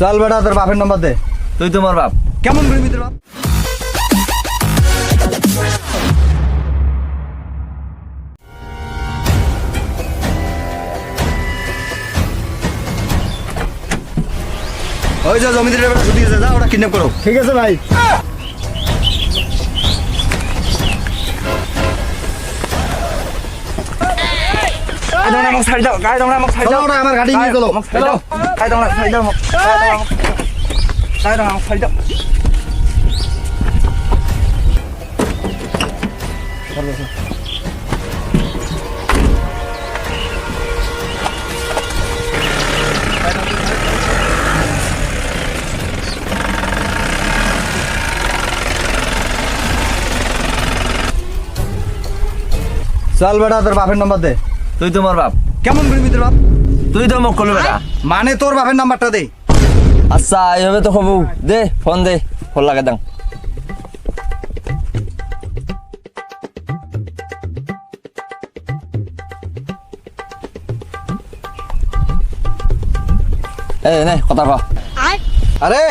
চল বেটা তোর বাপের নাম্বার দে। তুই তোমার বাপ কেমন করবি তোর বাপ? ওই যে জমিদারের বেটা ছুটি আছে, যা ওটা কিডন্যাপ করো। ঠিক আছে ভাই। চলো ওটা আমার গাড়ি নিয়ে চলো। চল বেটা তোর বাপের নাম্বার দে। তুই তোমার বাপ কেমন করবি তোর বাপ? তুই তো মুখ করলো বেটা। মানে তোর বাপের নাম্বারটা দে। আচ্ছা এইভাবে তো হবু, দে ফোন দে, ফোন লাগে দাও। এই নে কথা কও। আরে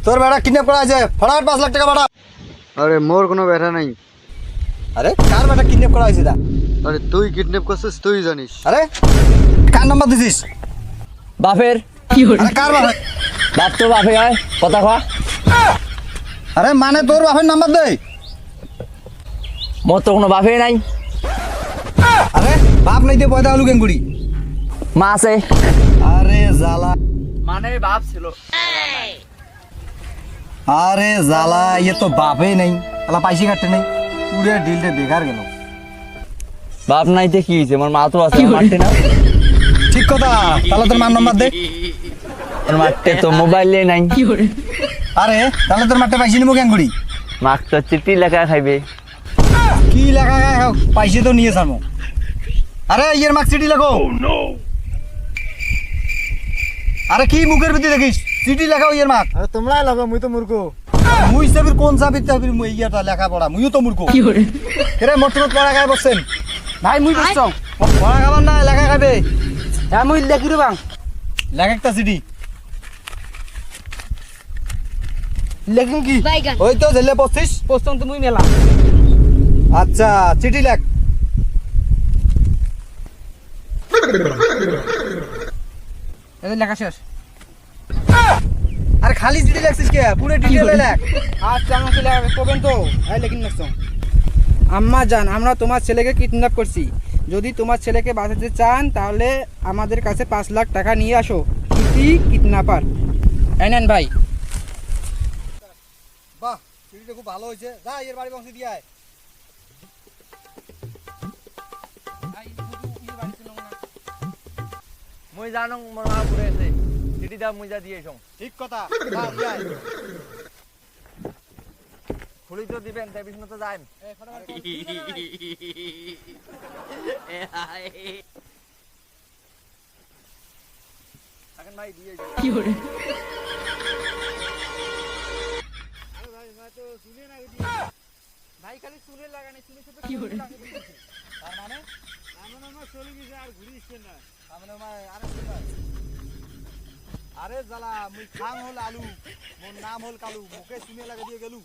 তোর বেটা কিডন্যাপ করা আছে, ফটাফট 5 লাখ টাকা পাঠা। আরে মোর কোনো ব্যথা নাই। আরে কার বেটা কিডন্যাপ করা হয়েছে? আরে তুই কিডন্যাপ করছিস, তুই জানিস। আরে কার নাম্বার দিছিস? বাপের। আরে কার বাপ? বাপ তো বাপে হয়, কথা কও। আরে মানে তোর বাপের নাম্বার দে। মোর তো কোনো বাপে নাই। আরে বাপ নাই দিয়ে পয়দা আলু কেঙ্গুড়ি। মা আছে। আরে জালা, মানে বাপ ছিল। আরে জালা, ইয়ে তো বাপই নেই, আলা পাইসি কাটতে নেই, পুরে ডিলটা বেকার গেল। বাপ নাইতে কি হয়েছে, আমার মা তো আছে, মারতে না। ঠিক কথা, তাহলে তোর মার নাম্বার দে। ওর মারতে তো মোবাইলে নাই। আরে তাহলে তোর মারতে পাইসি নিবো কেঙ্গুড়ি। মাক তো চিঠি লেখা খাইবে। কি লেখা পাইসি তো নিয়ে জানো। আরে ইয়ের মার্ক চিঠি লেখো। আরে কি মুখের ভিতরে দেখিস, চিঠি লেখাও ইয়ের মার্ক। আরে তোমরাই লাগো, মুই তো মূর্খ। মুই সাবির কোন সাবির তাবির মুই ইয়েটা লেখা পড়া, মুইও তো মূর্খ। এরে মোটমোট পড়া খাই বসছেন ভাই মুই বসছো। পড়া খাবার না, লেখা খাবে। হ্যাঁ মুই লেখি রে বাং। লেখ একটা চিঠি। লেখিম কি? ওই তো জেলে পড়ছিস। পোস্টন তো মুই মেলা। আচ্ছা চিঠি লেখ। এই লেখা শেষ। আর খালি চিঠি লেখছিস কে? পুরো ডিটেইলে লেখ। আচ্ছা আমাকে লেখা করবেন তো? এই লেখিন নাকছো। আম্মা জান, আমরা তোমার ছেলেকে কিডন্যাপ করছি। যদি তোমার ছেলেকে বাঁচাতে চান তাহলে আমাদের কাছে 5 লাখ টাকা নিয়ে আসো। Kitty kidnapper. এই নেন ভাই। বাহ, চিঠিটা খুব ভালো হয়েছে। যা এর বাড়ি পৌঁছে দিয়ে আয়। মুই জানো মোর মা পড়ে আছে, চিঠি দাও মুই যা দিয়েছ। ঠিক কথা, যা দিয়ে আয়। খুলি তো দিবেন, তাই বিষ্ণু তো যাইম। এখন ভাই দিয়ে কি করে? ভাই খালি চুলে লাগানি, চুলে সাথে কি করে? তার মানে আমার চলে গেছে আর ঘুরিস না। তার মানে আরে শুন, আরে জালা মুই খাং হল আলু, মোর নাম হল কালু, মুখে শুনে লাগা দিয়ে গেলু।